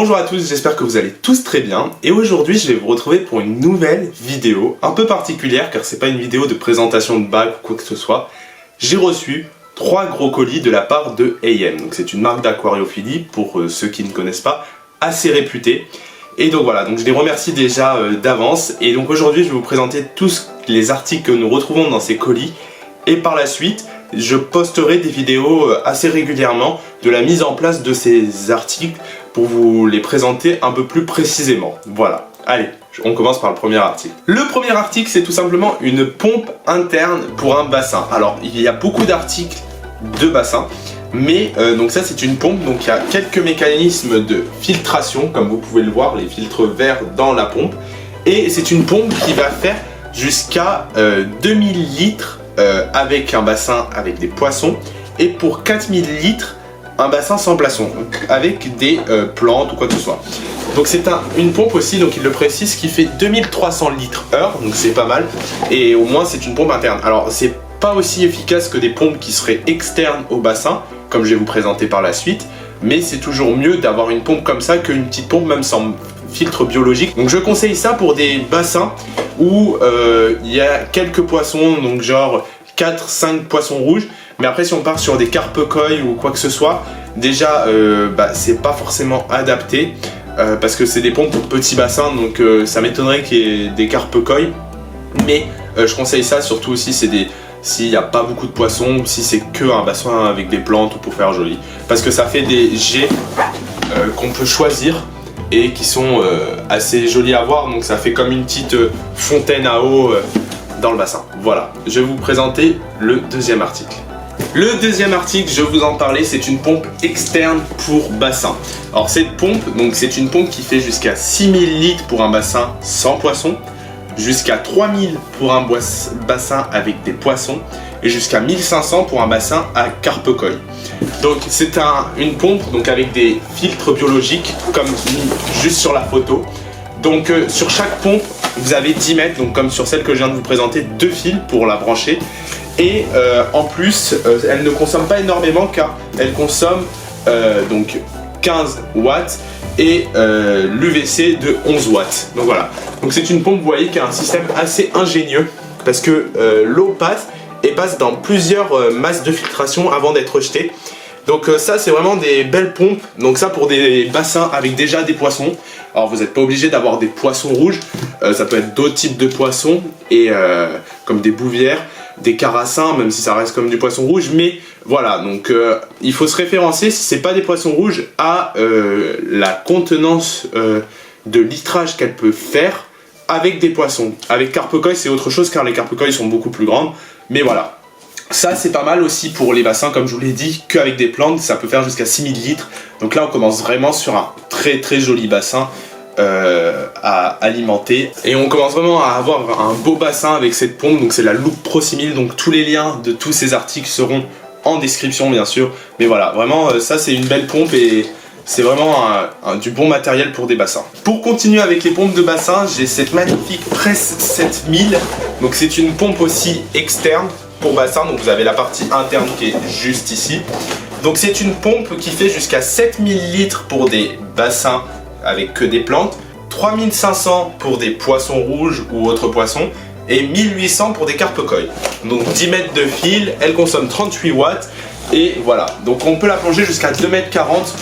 Bonjour à tous, j'espère que vous allez tous très bien et aujourd'hui je vais vous retrouver pour une nouvelle vidéo un peu particulière car c'est pas une vidéo de présentation de bague ou quoi que ce soit. J'ai reçu 3 gros colis de la part de AM, donc c'est une marque d'aquariophilie pour ceux qui ne connaissent pas, assez réputée. Et donc voilà, donc je les remercie déjà d'avance et donc aujourd'hui je vais vous présenter tous les articles que nous retrouvons dans ces colis et par la suite je posterai des vidéos assez régulièrement de la mise en place de ces articles pour vous les présenter un peu plus précisément. Voilà, allez, on commence par le premier article. Le premier article, c'est tout simplement une pompe interne pour un bassin. Alors, il y a beaucoup d'articles de bassin, mais donc ça c'est une pompe, donc il y a quelques mécanismes de filtration, comme vous pouvez le voir, les filtres verts dans la pompe. Et c'est une pompe qui va faire jusqu'à 2000 litres avec un bassin avec des poissons, et pour 4000 litres, un bassin sans poisson, avec des plantes ou quoi que ce soit. Donc c'est une pompe aussi, donc il le précise, qui fait 2300 litres heure, donc c'est pas mal, et au moins c'est une pompe interne. Alors c'est pas aussi efficace que des pompes qui seraient externes au bassin, comme je vais vous présenter par la suite, mais c'est toujours mieux d'avoir une pompe comme ça qu'une petite pompe même sans filtre biologique. Donc je conseille ça pour des bassins où il y a quelques poissons, donc genre 4-5 poissons rouges. Mais après si on part sur des carpe-koi ou quoi que ce soit, déjà c'est pas forcément adapté parce que c'est des pompes pour petits bassins, donc ça m'étonnerait qu'il y ait des carpe-koi. Mais je conseille ça surtout aussi s'il n'y a pas beaucoup de poissons, ou si c'est que un bassin avec des plantes ou pour faire joli. Parce que ça fait des jets qu'on peut choisir et qui sont assez jolis à voir, donc ça fait comme une petite fontaine à eau dans le bassin. Voilà, je vais vous présenter le deuxième article. Le deuxième article, je vais vous en parler, c'est une pompe externe pour bassin. Alors cette pompe, donc c'est une pompe qui fait jusqu'à 6000 litres pour un bassin sans poisson, jusqu'à 3000 pour un bassin avec des poissons et jusqu'à 1500 pour un bassin à carpe-koi. Donc c'est une pompe donc avec des filtres biologiques comme juste sur la photo. Donc sur chaque pompe vous avez 10 mètres, donc comme sur celle que je viens de vous présenter, 2 fils pour la brancher. Et en plus, elle ne consomme pas énormément car elle consomme donc 15 watts et l'UVC de 11 watts. Donc voilà. Donc c'est une pompe, vous voyez, qui a un système assez ingénieux parce que l'eau passe dans plusieurs masses de filtration avant d'être rejetée. Donc ça c'est vraiment des belles pompes. Donc ça pour des bassins avec déjà des poissons. Alors vous n'êtes pas obligé d'avoir des poissons rouges. Ça peut être d'autres types de poissons et comme des bouvières, des carassins, même si ça reste comme du poisson rouge. Mais voilà, donc il faut se référencer, si c'est pas des poissons rouges, à la contenance de litrage qu'elle peut faire avec des poissons. Avec carpe-koi c'est autre chose car les carpe-koi sont beaucoup plus grandes. Mais voilà. Ça c'est pas mal aussi pour les bassins, comme je vous l'ai dit, qu'avec des plantes, ça peut faire jusqu'à 6000 litres. Donc là on commence vraiment sur un très très joli bassin à alimenter. Et on commence vraiment à avoir un beau bassin avec cette pompe, donc c'est la Loop Pro 6000, donc tous les liens de tous ces articles seront en description bien sûr. Mais voilà, vraiment ça c'est une belle pompe et c'est vraiment du bon matériel pour des bassins. Pour continuer avec les pompes de bassin, j'ai cette magnifique Press 7000. Donc c'est une pompe aussi externe pour bassin, donc vous avez la partie interne qui est juste ici. Donc c'est une pompe qui fait jusqu'à 7000 litres pour des bassins avec que des plantes, 3500 pour des poissons rouges ou autres poissons et 1800 pour des carpe-koi. Donc 10 mètres de fil, elle consomme 38 watts et voilà. Donc on peut la plonger jusqu'à 2,40 m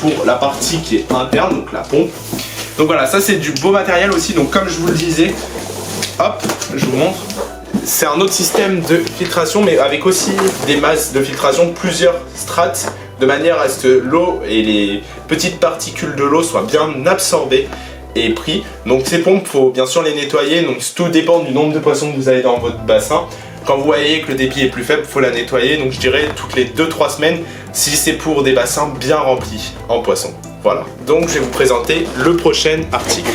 pour la partie qui est interne, donc la pompe. Donc voilà, ça c'est du beau matériel aussi, donc comme je vous le disais, hop, je vous montre. C'est un autre système de filtration, mais avec aussi des masses de filtration, plusieurs strates, de manière à ce que l'eau et les petites particules de l'eau soient bien absorbées et prises. Donc ces pompes, il faut bien sûr les nettoyer, donc tout dépend du nombre de poissons que vous avez dans votre bassin. Quand vous voyez que le débit est plus faible, il faut la nettoyer, donc je dirais toutes les 2-3 semaines, si c'est pour des bassins bien remplis en poissons. Voilà, donc je vais vous présenter le prochain article.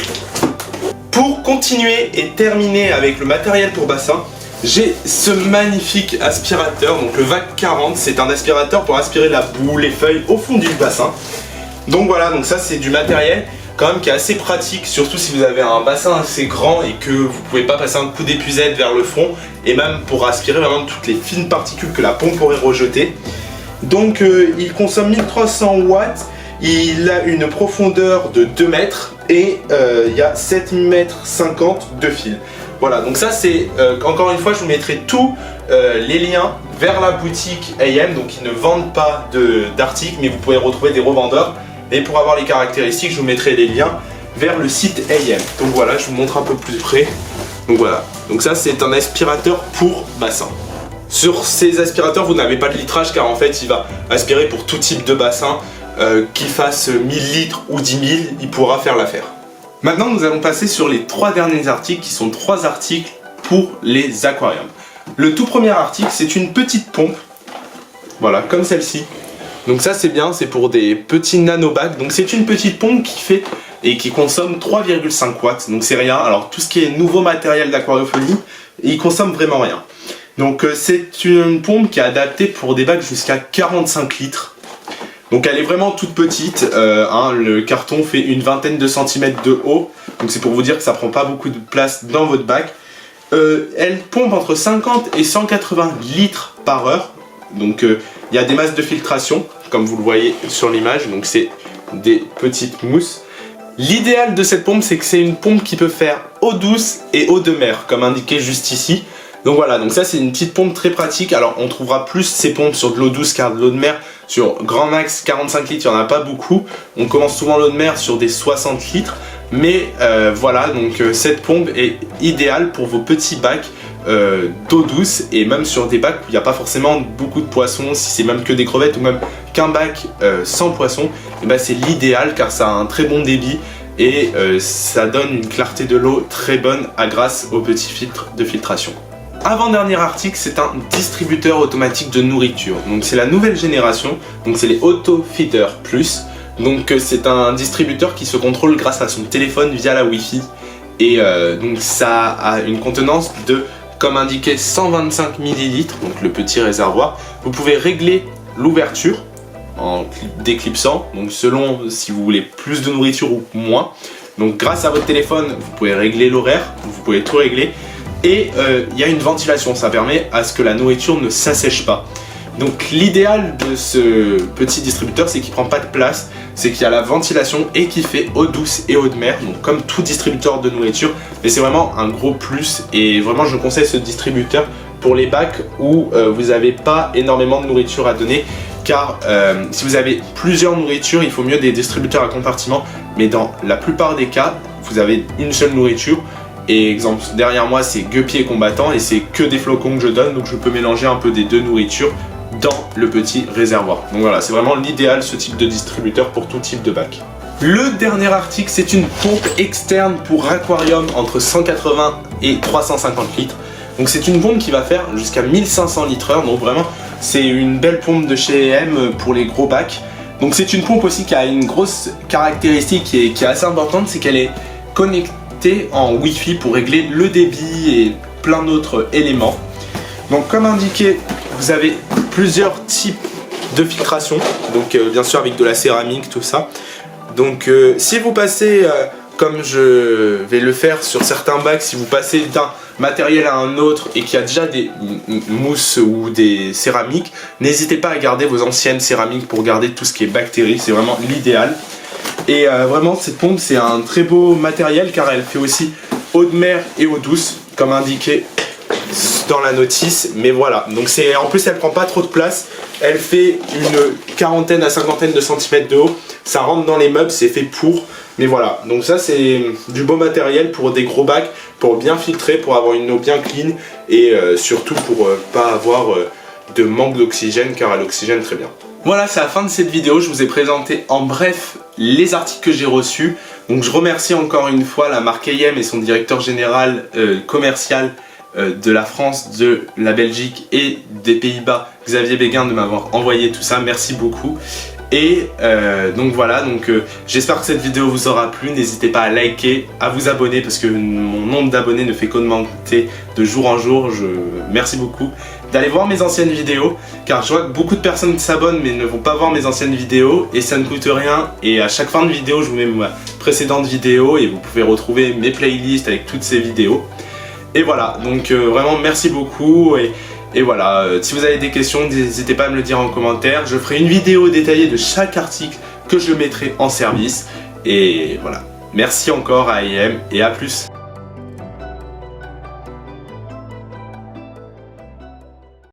Pour continuer et terminer avec le matériel pour bassin, j'ai ce magnifique aspirateur, donc le VAC 40, c'est un aspirateur pour aspirer la boue, les feuilles au fond du bassin. Donc voilà, donc ça c'est du matériel quand même qui est assez pratique, surtout si vous avez un bassin assez grand et que vous pouvez pas passer un coup d'épuisette vers le fond, et même pour aspirer vraiment toutes les fines particules que la pompe pourrait rejeter. Donc il consomme 1300 watts Il a une profondeur de 2 mètres et il y a 7,50 mètres de fil. Voilà, donc ça c'est, encore une fois, je vous mettrai tous les liens vers la boutique AM. Donc ils ne vendent pas d'articles, mais vous pouvez retrouver des revendeurs. Et pour avoir les caractéristiques, je vous mettrai les liens vers le site AM. Donc voilà, je vous montre un peu plus près. Donc voilà, donc ça c'est un aspirateur pour bassin. Sur ces aspirateurs, vous n'avez pas de litrage car en fait il va aspirer pour tout type de bassin, qu'il fasse 1000 litres ou 10 000, il pourra faire l'affaire. Maintenant nous allons passer sur les 3 derniers articles qui sont 3 articles pour les aquariums. Le tout premier article, c'est une petite pompe, voilà, comme celle-ci. Donc ça c'est bien, c'est pour des petits nanobacs. Donc c'est une petite pompe qui fait et qui consomme 3,5 watts, donc c'est rien. Alors tout ce qui est nouveau matériel d'aquariophonie, il consomme vraiment rien. Donc c'est une pompe qui est adaptée pour des bacs jusqu'à 45 litres. Donc elle est vraiment toute petite, le carton fait une vingtaine de centimètres de haut. Donc c'est pour vous dire que ça prend pas beaucoup de place dans votre bac. Elle pompe entre 50 et 180 litres par heure. Donc il y a des masses de filtration, comme vous le voyez sur l'image, donc c'est des petites mousses. L'idéal de cette pompe, c'est que c'est une pompe qui peut faire eau douce et eau de mer, comme indiqué juste ici. Donc voilà, donc ça c'est une petite pompe très pratique. Alors on trouvera plus ces pompes sur de l'eau douce car de l'eau de mer, sur grand max 45 litres, il n'y en a pas beaucoup. On commence souvent l'eau de mer sur des 60 litres. Mais voilà, donc cette pompe est idéale pour vos petits bacs d'eau douce et même sur des bacs où il n'y a pas forcément beaucoup de poissons, si c'est même que des crevettes ou même qu'un bac sans poissons, et ben c'est l'idéal car ça a un très bon débit et ça donne une clarté de l'eau très bonne grâce aux petits filtres de filtration. Avant-dernier article, c'est un distributeur automatique de nourriture. Donc c'est la nouvelle génération, donc c'est les Auto Feeder Plus. Donc c'est un distributeur qui se contrôle grâce à son téléphone via la Wi-Fi. Et donc ça a une contenance de, comme indiqué, 125 ml, donc le petit réservoir. Vous pouvez régler l'ouverture en déclipsant, donc selon si vous voulez plus de nourriture ou moins. Donc grâce à votre téléphone, vous pouvez régler l'horaire, vous pouvez tout régler. Et il y a une ventilation, ça permet à ce que la nourriture ne s'assèche pas. Donc l'idéal de ce petit distributeur, c'est qu'il ne prend pas de place, c'est qu'il y a la ventilation et qu'il fait eau douce et eau de mer, donc comme tout distributeur de nourriture. Mais c'est vraiment un gros plus et vraiment je conseille ce distributeur pour les bacs où vous n'avez pas énormément de nourriture à donner. Car si vous avez plusieurs nourritures, il faut mieux des distributeurs à compartiment. Mais dans la plupart des cas, vous avez une seule nourriture. Et exemple, derrière moi c'est guppy et combattant et c'est que des flocons que je donne, donc je peux mélanger un peu des deux nourritures dans le petit réservoir. Donc voilà, c'est vraiment l'idéal ce type de distributeur pour tout type de bac. Le dernier article, c'est une pompe externe pour aquarium entre 180 et 350 litres. Donc c'est une pompe qui va faire jusqu'à 1500 litres/heure, donc vraiment c'est une belle pompe de chez AM pour les gros bacs. Donc c'est une pompe aussi qui a une grosse caractéristique qui est assez importante, c'est qu'elle est connectée en Wi-Fi pour régler le débit et plein d'autres éléments. Donc comme indiqué, vous avez plusieurs types de filtration, donc bien sûr avec de la céramique, tout ça. Donc si vous passez, comme je vais le faire sur certains bacs, si vous passez d'un matériel à un autre et qu'il y a déjà des mousses ou des céramiques, n'hésitez pas à garder vos anciennes céramiques pour garder tout ce qui est bactéries, c'est vraiment l'idéal. Et vraiment cette pompe c'est un très beau matériel car elle fait aussi eau de mer et eau douce comme indiqué dans la notice. Mais voilà, donc c'est en plus elle prend pas trop de place, elle fait une quarantaine à cinquantaine de centimètres de haut, ça rentre dans les meubles, c'est fait pour. Mais voilà, donc ça c'est du beau matériel pour des gros bacs, pour bien filtrer, pour avoir une eau bien clean et surtout pour pas avoir de manque d'oxygène car elle oxygène très bien. Voilà, c'est la fin de cette vidéo, je vous ai présenté en bref les articles que j'ai reçus. Donc je remercie encore une fois la marque AM et son directeur général commercial de la France, de la Belgique et des Pays-Bas, Xavier Béguin, de m'avoir envoyé tout ça, merci beaucoup. Et donc voilà, j'espère que cette vidéo vous aura plu, n'hésitez pas à liker, à vous abonner parce que mon nombre d'abonnés ne fait qu'augmenter de jour en jour, merci beaucoup. D'aller voir mes anciennes vidéos car je vois que beaucoup de personnes s'abonnent mais ne vont pas voir mes anciennes vidéos et ça ne coûte rien et à chaque fin de vidéo je vous mets ma précédente vidéo et vous pouvez retrouver mes playlists avec toutes ces vidéos. Et voilà, donc vraiment merci beaucoup et voilà, si vous avez des questions n'hésitez pas à me le dire en commentaire, je ferai une vidéo détaillée de chaque article que je mettrai en service. Et voilà. Merci encore à IM et à plus.